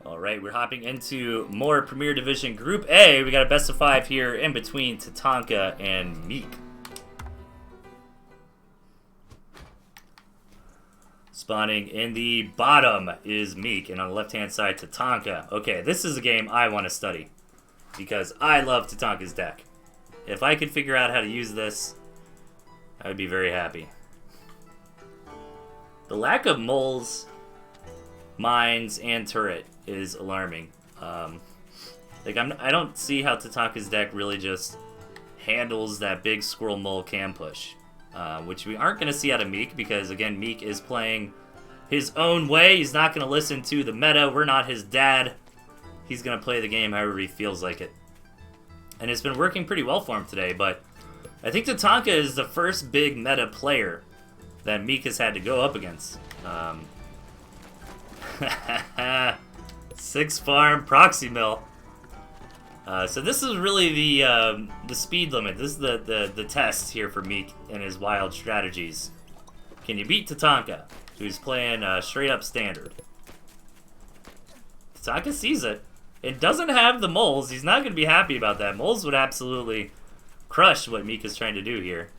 Alright, we're hopping into more Premier Division Group A. We got a best of 5 here in between Tatanka and Meek. Spawning in the bottom is Meek, and on the left-hand side, Tatanka. Okay, this is a game I want to study, because I love Tatanka's deck. If I could figure out how to use this, I would be very happy. The lack of moles, mines, and turret is alarming. I don't see how Tatanka's deck really just handles that big squirrel mole cam push, which we aren't going to see out of Meek because, again, Meek is playing his own way. He's not going to listen to the meta. We're not his dad. He's going to play the game however he feels like it. And it's been working pretty well for him today, but I think Tatanka is the first big meta player that Meek has had to go up against. 6 farm proxy mill. So this is really the speed limit. This is the test here for Meek and his wild strategies. Can you beat Tatanka, who's playing straight up standard? Tatanka sees it. It doesn't have the moles. He's not going to be happy about that. Moles would absolutely crush what Meek is trying to do here.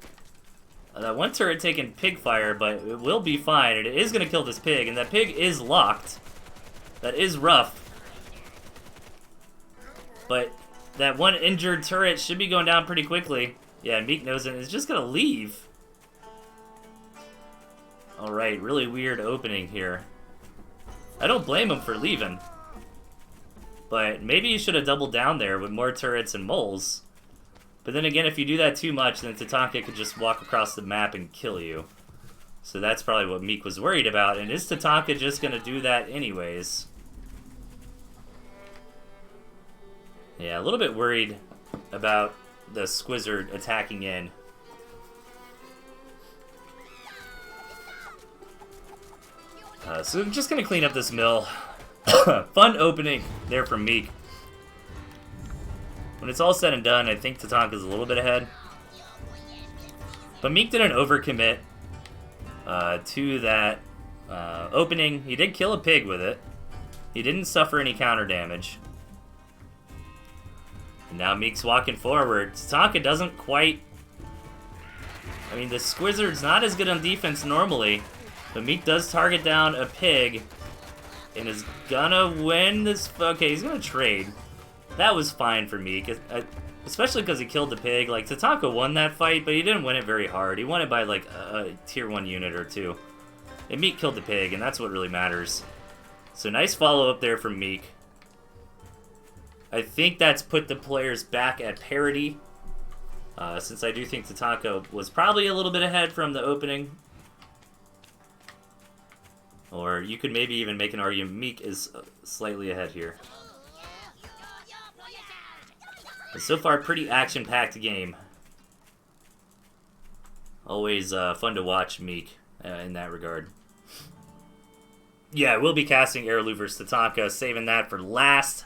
That one turret taking pig fire, but it will be fine. And it is going to kill this pig, and that pig is locked. That is rough. But that one injured turret should be going down pretty quickly. Yeah, Meek knows it. It's just going to leave. Alright, really weird opening here. I don't blame him for leaving. But maybe he should have doubled down there with more turrets and moles. But then again, if you do that too much, then Tatanka could just walk across the map and kill you. So that's probably what Meek was worried about. And is Tatanka just going to do that anyways? Yeah, a little bit worried about the Squizzard attacking in. So I'm just going to clean up this mill. Fun opening there from Meek. When it's all said and done, I think Tatanka's a little bit ahead. But Meek didn't overcommit to that opening. He did kill a pig with it. He didn't suffer any counter damage. And now Meek's walking forward. Tatanka doesn't quite... I mean, the Squizzard's not as good on defense normally, but Meek does target down a pig and is gonna win this... Okay, he's gonna trade. That was fine for Meek, especially because he killed the pig. Like, Tatanka won that fight, but he didn't win it very hard. He won it by, like, a tier 1 unit or 2. And Meek killed the pig, and that's what really matters. So nice follow-up there from Meek. I think that's put the players back at parity, since I do think Tatanka was probably a little bit ahead from the opening. Or you could maybe even make an argument Meek is slightly ahead here. But so far, pretty action-packed game. Always fun to watch Meek in that regard. Yeah, we'll be casting Airlu versus Tatanka, saving that for last,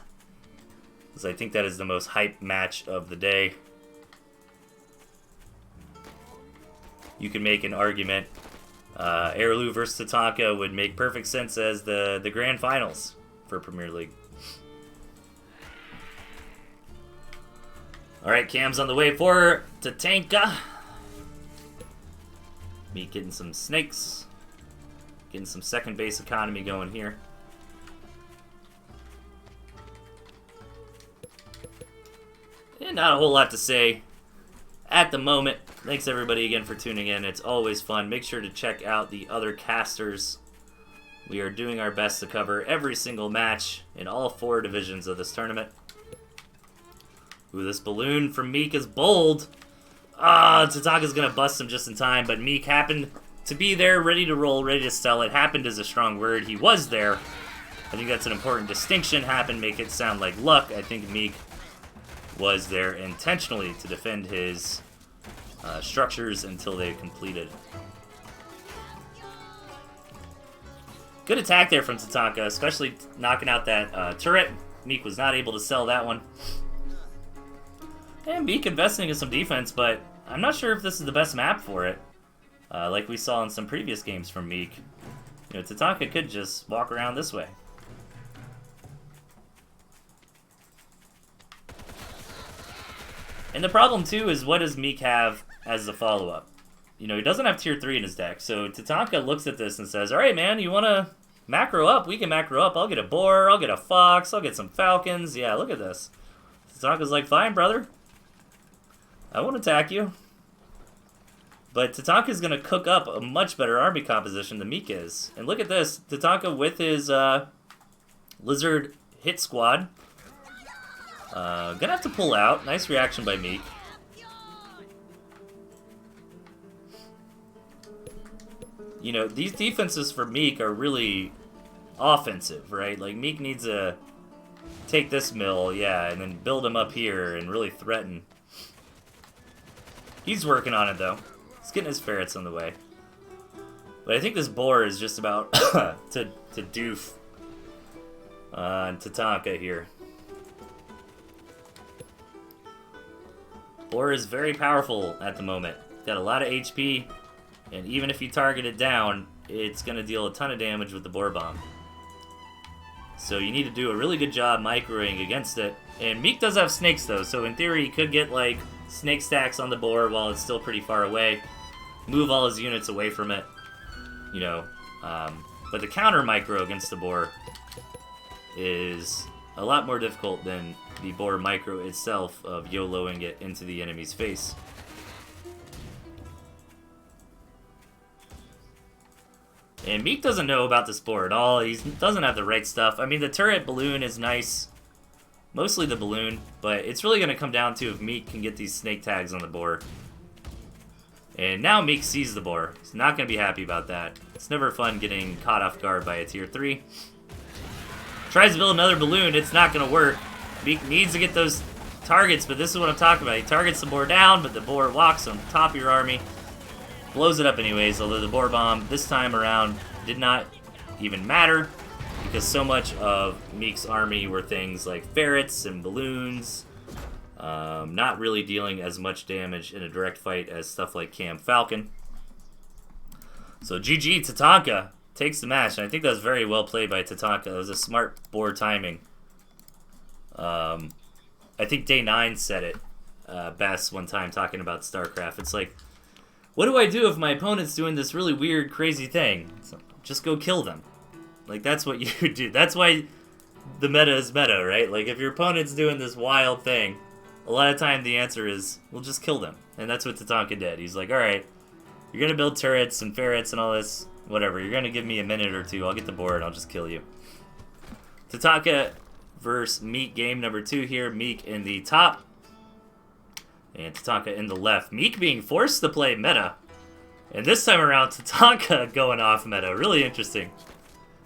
because I think that is the most hype match of the day. You can make an argument Airlu versus Tatanka would make perfect sense as the grand finals for Premier League. Alright, Cam's on the way for Tatanka. Meek getting some snakes. Getting some second base economy going here. And not a whole lot to say at the moment. Thanks everybody again for tuning in. It's always fun. Make sure to check out the other casters. We are doing our best to cover every single match in all 4 divisions of this tournament. Ooh, this balloon from Meek is bold. Tatanka's going to bust him just in time, but Meek happened to be there, ready to roll, ready to sell it. Happened is a strong word. He was there. I think that's an important distinction. Happened make it sound like luck. I think Meek was there intentionally to defend his structures until they completed. Good attack there from Tatanka, especially knocking out that turret. Meek was not able to sell that one. And Meek investing in some defense, but I'm not sure if this is the best map for it. Like we saw in some previous games from Meek. You know, Tatanka could just walk around this way. And the problem, too, is what does Meek have as the follow-up? You know, he doesn't have tier 3 in his deck, so Tatanka looks at this and says, alright, man, you want to macro up? We can macro up. I'll get a boar, I'll get a fox, I'll get some falcons. Yeah, look at this. Tatanka's like, fine, brother. I won't attack you. But Tatanka's going to cook up a much better army composition than Meek is. And look at this. Tatanka with his lizard hit squad. Gonna have to pull out. Nice reaction by Meek. You know, these defenses for Meek are really offensive, right? Like, Meek needs to take this mill, yeah, and then build him up here and really threaten. He's working on it, though. He's getting his ferrets on the way. But I think this boar is just about to doof on Tatanka here. Boar is very powerful at the moment. Got a lot of HP, and even if you target it down, it's going to deal a ton of damage with the boar bomb. So you need to do a really good job microing against it. And Meek does have snakes, though, so in theory he could get, like, snake stacks on the boar while it's still pretty far away. Move all his units away from it. You know, but the counter micro against the boar is a lot more difficult than the boar micro itself of YOLOing it into the enemy's face. And Meek doesn't know about this boar at all. He doesn't have the right stuff. I mean, the turret balloon is nice. Mostly the balloon. But it's really going to come down to if Meek can get these snake tags on the boar. And now Meek sees the boar. He's not going to be happy about that. It's never fun getting caught off guard by a tier 3. Tries to build another balloon. It's not going to work. Meek needs to get those targets, but this is what I'm talking about. He targets the boar down, but the boar walks on top of your army. Blows it up anyways, although the boar bomb this time around did not even matter because so much of Meek's army were things like ferrets and balloons, not really dealing as much damage in a direct fight as stuff like Cam Falcon. So GG, Tatanka takes the match, and I think that was very well played by Tatanka. That was a smart board timing. I think Day 9 said it best one time talking about StarCraft. It's like, what do I do if my opponent's doing this really weird, crazy thing? So just go kill them. Like, that's what you do. That's why the meta is meta, right? Like, if your opponent's doing this wild thing, a lot of time the answer is, well, just kill them. And that's what Tatanka did. He's like, alright, you're going to build turrets and ferrets and all this, whatever. You're going to give me a minute or two. I'll get the board. I'll just kill you. Tatanka versus Meek, game number 2 here. Meek in the top. And Tatanka in the left. Meek being forced to play meta. And this time around, Tatanka going off meta. Really interesting.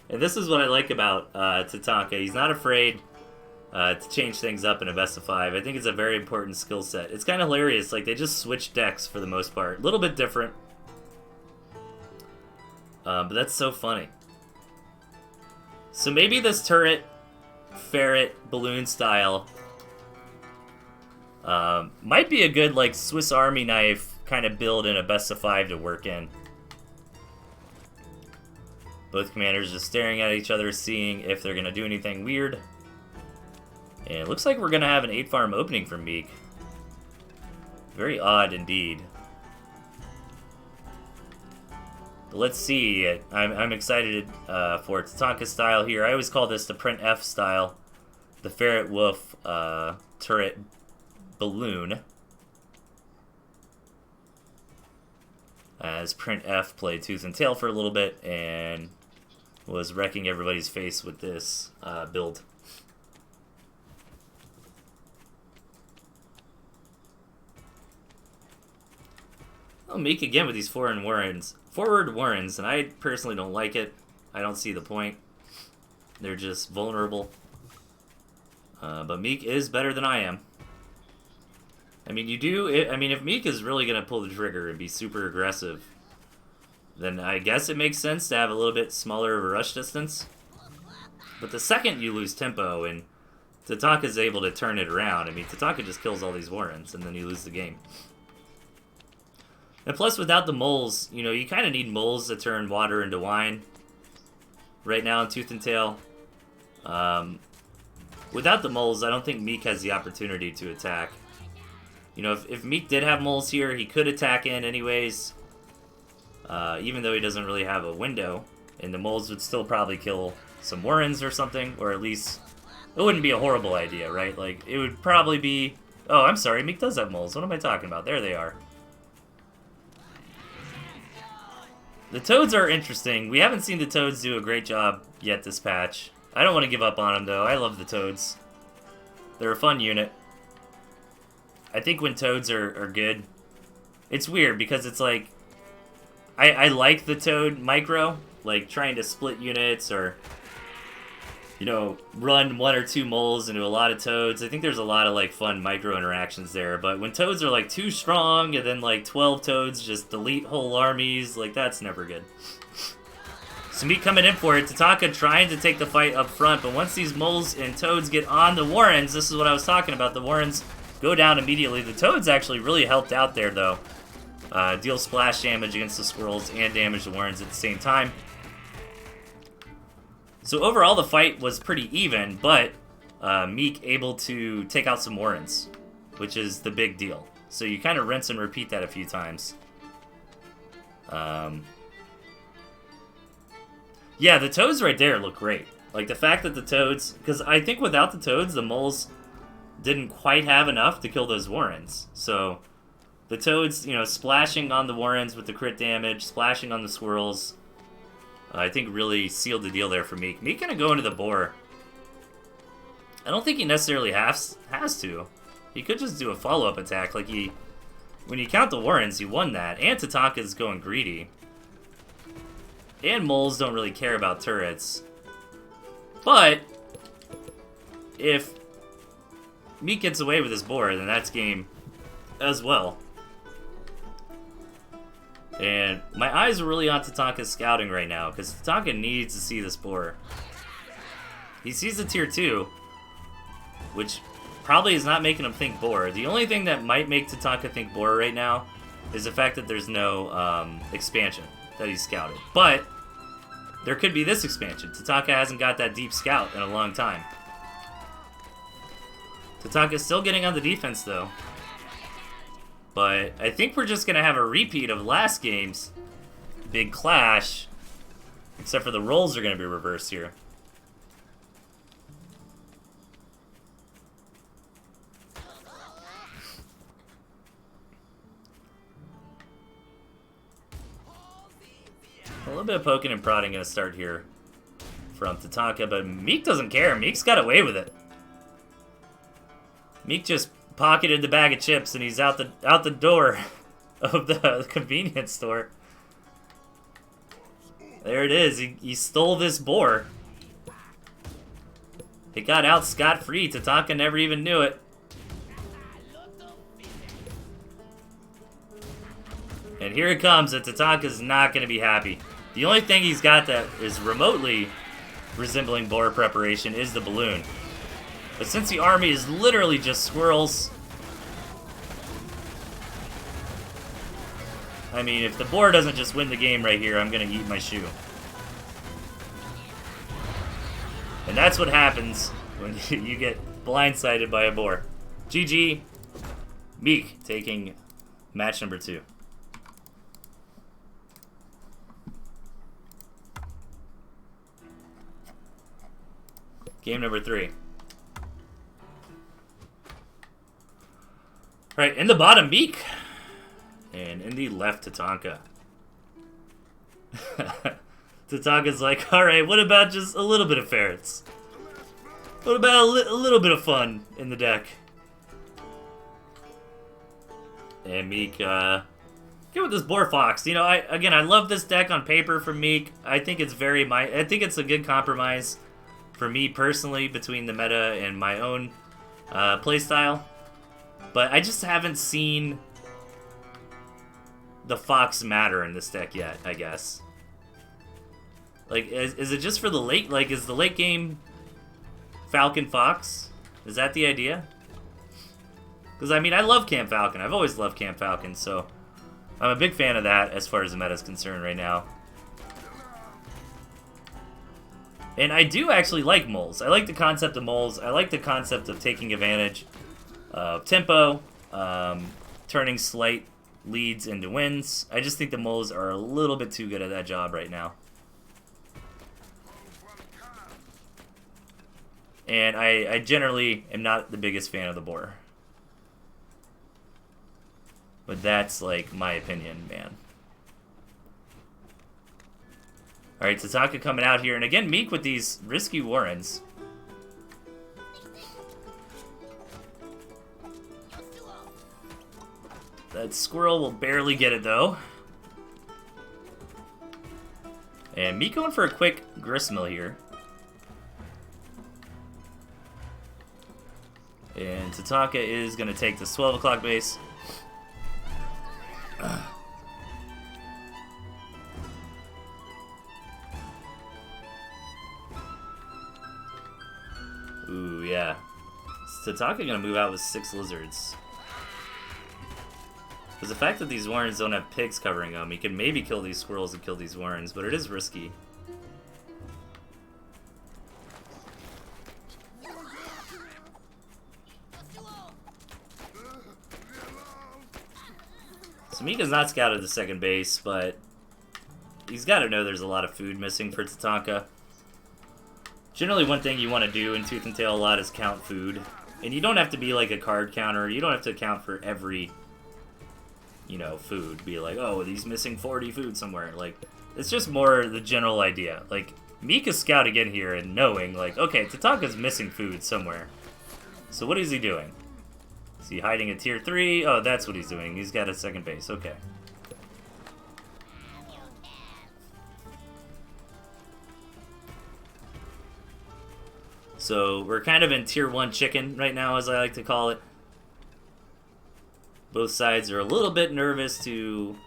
And this is what I like about Tatanka. He's not afraid to change things up in a best of 5. I think it's a very important skill set. It's kind of hilarious. Like, they just switch decks for the most part. A little bit different. But that's so funny. So maybe this turret, ferret, balloon style might be a good, like, Swiss Army knife kind of build in a best of 5 to work in. Both commanders just staring at each other, seeing if they're going to do anything weird. And it looks like we're going to have an 8-farm opening for Meek. Very odd indeed. But let's see. I'm excited for Tatanka style here. I always call this the print F style. The ferret wolf turret balloon. As print F played Tooth and Tail for a little bit and was wrecking everybody's face with this build. Oh, Meek again with these forward warrens, and I personally don't like it. I don't see the point. They're just vulnerable. But Meek is better than I am. I mean, if Meek is really going to pull the trigger and be super aggressive, then I guess it makes sense to have a little bit smaller of a rush distance. But the second you lose tempo and Tatanka's able to turn it around, I mean, Tatanka just kills all these warrens and then you lose the game. And plus, without the moles, you know, you kind of need moles to turn water into wine right now in Tooth and Tail. Without the moles, I don't think Meek has the opportunity to attack. You know, if Meek did have moles here, he could attack in anyways. Even though he doesn't really have a window. And the moles would still probably kill some Warrens or something. Or at least, it wouldn't be a horrible idea, right? Like, it would probably be... Oh, I'm sorry, Meek does have moles. What am I talking about? There they are. The Toads are interesting. We haven't seen the Toads do a great job yet this patch. I don't want to give up on them, though. I love the Toads. They're a fun unit. I think when Toads are good, it's weird because it's like... I like the Toad micro, like trying to split units or, you know, run 1 or 2 moles into a lot of Toads. I think there's a lot of like fun micro interactions there, but when Toads are like too strong and then like 12 Toads just delete whole armies, like that's never good. So Meek coming in for it, Tatanka trying to take the fight up front, but once these moles and Toads get on the Warrens, this is what I was talking about, the Warrens go down immediately. The Toads actually really helped out there though. Deal splash damage against the squirrels and damage the Warrens at the same time. So overall the fight was pretty even, but Meek able to take out some Warrens, which is the big deal. So you kind of rinse and repeat that a few times. Yeah, the Toads right there look great. Like the fact that the Toads, because I think without the Toads, the moles didn't quite have enough to kill those Warrens. So the Toads, you know, splashing on the Warrens with the crit damage, splashing on the squirrels, I think really sealed the deal there for Meek. Meek gonna go into the boar. I don't think he necessarily has to. He could just do a follow-up attack. Like when you count the Warrens, he won that. And Tatanka's going greedy. And moles don't really care about turrets. But if Meek gets away with his boar, then that's game as well. And my eyes are really on Tatanka's scouting right now, because Tatanka needs to see this boar. He sees the tier 2, which probably is not making him think boar. The only thing that might make Tatanka think boar right now is the fact that there's no expansion that he's scouted. But there could be this expansion. Tatanka hasn't got that deep scout in a long time. Tatanka's still getting on the defense, though. But I think we're just going to have a repeat of last game's big clash. Except for the roles are going to be reversed here. A little bit of poking and prodding going to start here from Tatanka, but Meek doesn't care. Meek's got away with it. Meek just pocketed the bag of chips and he's out the door of the convenience store. There it is. He stole this boar. He got out scot-free. Tatanka never even knew it. And here it comes, and Tatanka's not going to be happy. The only thing he's got that is remotely resembling boar preparation is the balloon. But since the army is literally just squirrels, I mean, if the boar doesn't just win the game right here, I'm going to eat my shoe. And that's what happens when you get blindsided by a boar. GG. Meek taking match number 2. Game number 3. Right, in the bottom, Meek. And in the left, Tatanka. Tatanka's like, alright, what about just a little bit of ferrets? What about a little bit of fun in the deck? And Meek, get with this Boar Fox. You know, I love this deck on paper from Meek. I think it's I think it's a good compromise for me personally between the meta and my own playstyle. But I just haven't seen the Fox matter in this deck yet, I guess. Like, is it just for the late, like, is the late game Falcon Fox? Is that the idea? Because, I mean, I love Camp Falcon. I've always loved Camp Falcon, so I'm a big fan of that as far as the meta is concerned right now. And I do actually like moles. I like the concept of moles. I like the concept of taking advantage of tempo turning slight leads into wins. I just think the moles are a little bit too good at that job right now. And I generally am not the biggest fan of the boar. But that's, like, my opinion, man. Alright, Tatanka coming out here. And again, Meek with these risky warrens. That squirrel will barely get it, though. And Meek going for a quick gristmill here. And Tatanka is going to take this 12 o'clock base. Ooh, yeah. Is Tatanka going to move out with 6 lizards? Because the fact that these warrens don't have pigs covering them, he can maybe kill these squirrels and kill these warrens, but it is risky. So Meek has not scouted the second base, but he's got to know there's a lot of food missing for Tatanka. Generally, one thing you want to do in Tooth and Tail a lot is count food. And you don't have to be like a card counter. You don't have to account for every, you know, food. Be like, oh, he's missing 40 food somewhere. Like, it's just more the general idea. Like, Meek is scouting in here and knowing, like, okay, Tatanka's missing food somewhere. So what is he doing? Is he hiding at tier 3? Oh, that's what he's doing. He's got a second base. Okay. So we're kind of in tier 1 chicken right now, as I like to call it. Both sides are a little bit nervous to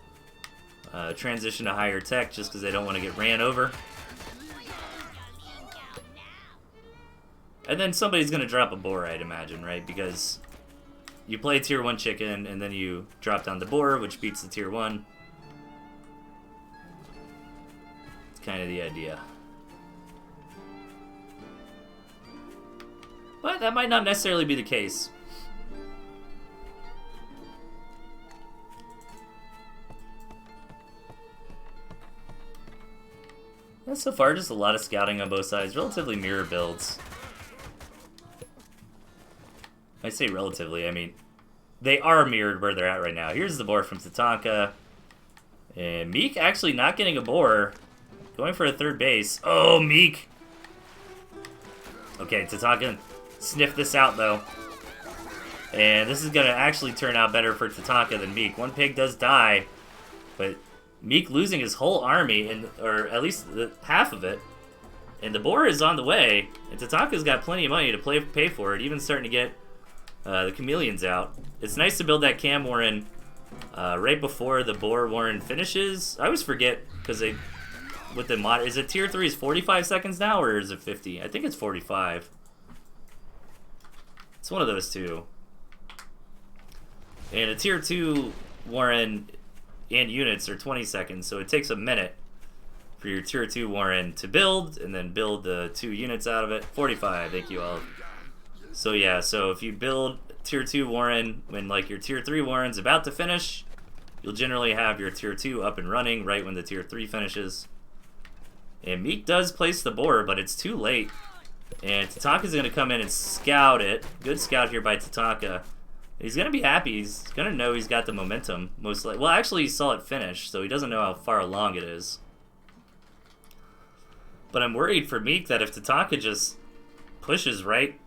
transition to higher tech just because they don't want to get ran over. And then somebody's going to drop a boar, I'd imagine, right? Because you play tier 1 chicken and then you drop down the boar, which beats the tier 1. It's kind of the idea. But that might not necessarily be the case. Yeah, so far, just a lot of scouting on both sides. Relatively mirror builds. I say relatively, I mean, they are mirrored where they're at right now. Here's the boar from Tatanka. And Meek actually not getting a boar. Going for a third base. Oh, Meek! Okay, Tatanka sniff this out, though. And this is going to actually turn out better for Tatanka than Meek. One pig does die, but Meek losing his whole army, or at least half of it. And the boar is on the way, and Tatanka's got plenty of money to pay for it, even starting to get the chameleons out. It's nice to build that cam warren right before the boar warren finishes. I always forget, because they, with the mod, is it tier 3 is 45 seconds now, or is it 50? I think it's 45. It's one of those two. And a tier 2 warren and units are 20 seconds, so it takes a minute for your tier 2 warren to build, and then build the 2 units out of it. 45, thank you all. So yeah, so if you build tier 2 warren when like your tier 3 warren's about to finish, you'll generally have your tier 2 up and running right when the tier 3 finishes. And Meek does place the boar, but it's too late. And Tatanka's going to come in and scout it. Good scout here by Tatanka. He's going to be happy. He's going to know he's got the momentum. Most likely. Well, actually, he saw it finish, so he doesn't know how far along it is. But I'm worried for Meek that if Tatanka just pushes right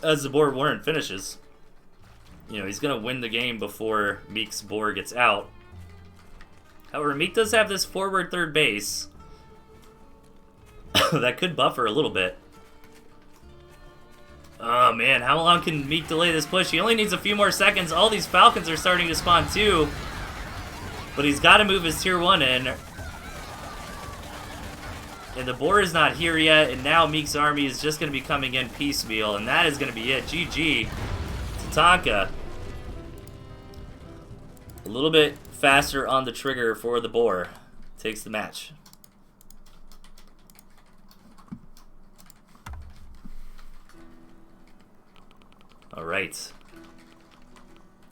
as the boar warren finishes, you know, he's going to win the game before Meek's boar gets out. However, Meek does have this forward third base that could buffer a little bit. Oh man, how long can Meek delay this push? He only needs a few more seconds. All these falcons are starting to spawn too. But he's got to move his tier 1 in. And the boar is not here yet, and now Meek's army is just going to be coming in piecemeal, and that is going to be it. GG. Tatanka. A little bit faster on the trigger for the boar. Takes the match. All right.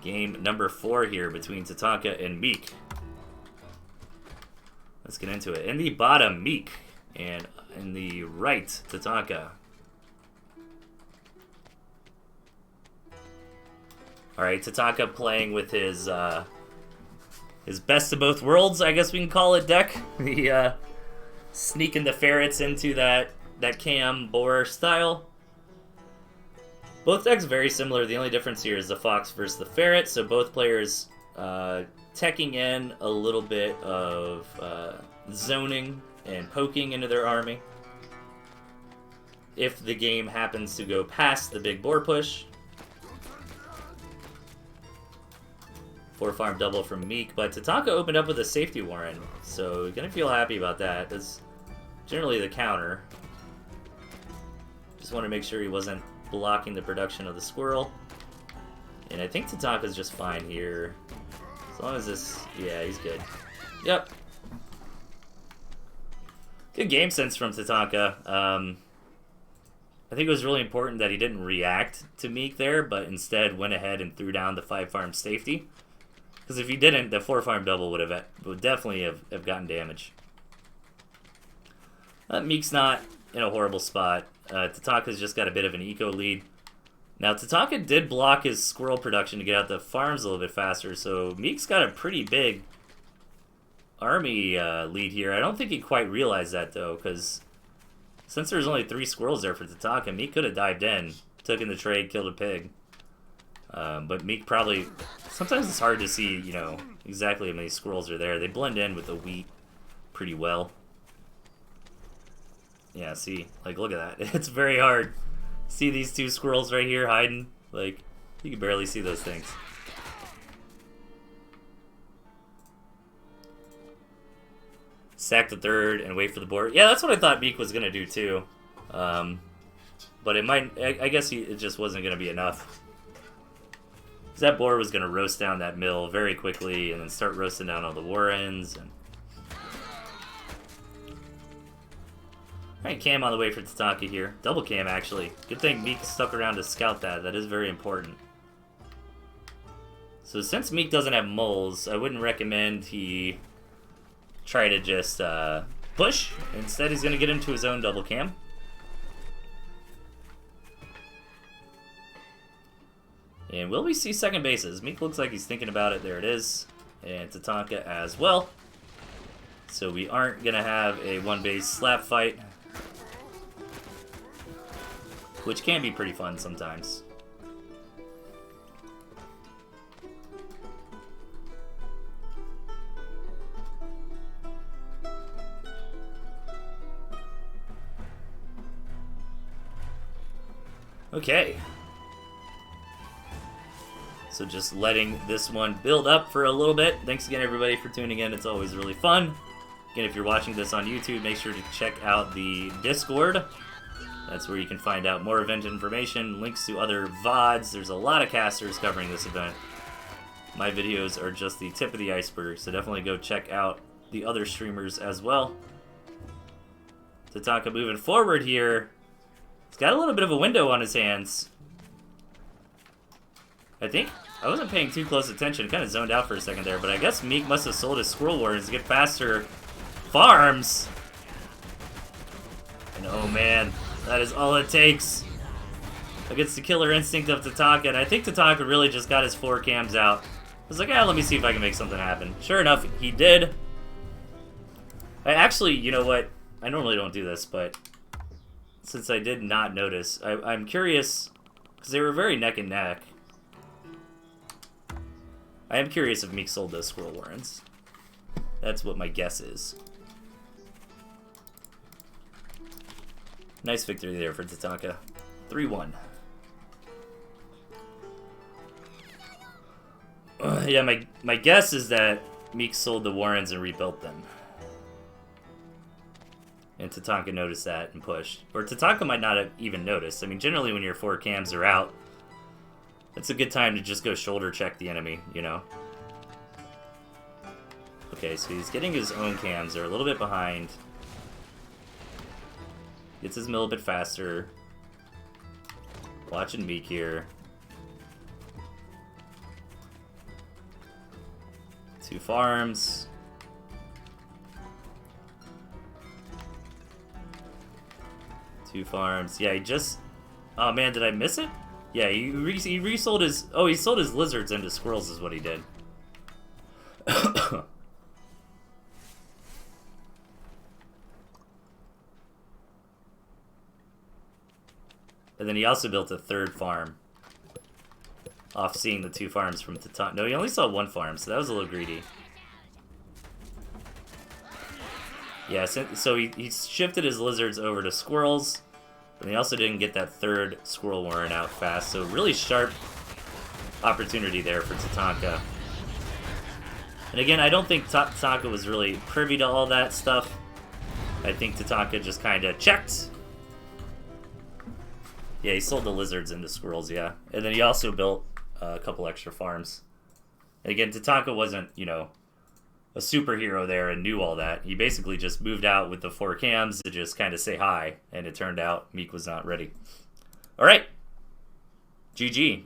Game number 4 here between Tatanka and Meek. Let's get into it. In the bottom, Meek. And in the right, Tatanka. Alright, Tatanka playing with his best of both worlds, I guess we can call it, deck. The sneaking the ferrets into that cam boar style. Both decks very similar. The only difference here is the fox versus the ferret. So both players teching in a little bit of zoning and poking into their army. If the game happens to go past the big boar push. 4-farm double from Meek, but Tatanka opened up with a safety warren, so you're gonna feel happy about that. That's generally the counter. Just want to make sure he wasn't blocking the production of the squirrel. And I think Tatanka's just fine here. As long as this... yeah, he's good. Yep. Good game sense from Tatanka. I think it was really important that he didn't react to Meek there, but instead went ahead and threw down the 5-farm safety. Because if he didn't, the 4-farm double would definitely have gotten damage. Meek's not in a horrible spot. Tatanka's just got a bit of an eco lead. Now, Tatanka did block his squirrel production to get out the farms a little bit faster, so Meek's got a pretty big army lead here. I don't think he quite realized that, though, because since there's only 3 squirrels there for Tatanka, Meek could have dived in, took in the trade, killed a pig. But Meek probably... sometimes it's hard to see, you know, exactly how many squirrels are there. They blend in with the wheat pretty well. Yeah, see? Like, look at that. It's very hard. See these 2 squirrels right here hiding? Like, you can barely see those things. Sack the 3rd and wait for the board. Yeah, that's what I thought Meek was going to do, too. But it might... I guess it just wasn't going to be enough. That boar was going to roast down that mill very quickly and then start roasting down all the warrens. And... alright, cam on the way for Tatanka here. Double cam, actually. Good thing Meek stuck around to scout that. That is very important. So since Meek doesn't have moles, I wouldn't recommend he try to just push. Instead, he's going to get into his own double cam. And will we see second bases? Meek looks like he's thinking about it. There it is. And Tatanka as well. So we aren't going to have a one-base slap fight, which can be pretty fun sometimes. Okay. So just letting this one build up for a little bit. Thanks again, everybody, for tuning in. It's always really fun. Again, if you're watching this on YouTube, make sure to check out the Discord. That's where you can find out more event information, links to other VODs. There's a lot of casters covering this event. My videos are just the tip of the iceberg, so definitely go check out the other streamers as well. Tatanka moving forward here. He's got a little bit of a window on his hands. I think I wasn't paying too close attention. Kind of zoned out for a second there, but I guess Meek must have sold his squirrel warrens to get faster farms. And oh man, that is all it takes against the killer instinct of Tatanka. And I think Tatanka really just got his 4 cams out. I was like, let me see if I can make something happen. Sure enough, he did. I actually, you know what? I normally don't do this, but since I did not notice, I'm curious, because they were very neck and neck. I am curious if Meek sold those squirrel warrens. That's what my guess is. Nice victory there for Tatanka. 3-1. Yeah, my guess is that Meek sold the warrens and rebuilt them. And Tatanka noticed that and pushed. Or Tatanka might not have even noticed. I mean, generally when your 4 cams are out, it's a good time to just go shoulder check the enemy, you know? Okay, so he's getting his own cams. They're a little bit behind. Gets his mill a bit faster. Watching Meek here. 2 farms. Two farms. Yeah, he just... Oh, man, did I miss it? Yeah, he resold his... Oh, he sold his lizards into squirrels is what he did. And then he also built a 3rd farm. Off seeing the 2 farms from Tatanka. No, he only saw 1 farm, so that was a little greedy. Yeah, so he shifted his lizards over to squirrels. And he also didn't get that 3rd squirrel warren out fast. So really sharp opportunity there for Tatanka. And again, I don't think Tatanka was really privy to all that stuff. I think Tatanka just kind of checked. Yeah, he sold the lizards into squirrels, yeah. And then he also built a couple extra farms. And again, Tatanka wasn't, you know, a superhero there and knew all that. He basically just moved out with the 4 cams to just kind of say hi. And it turned out Meek was not ready. All right. GG.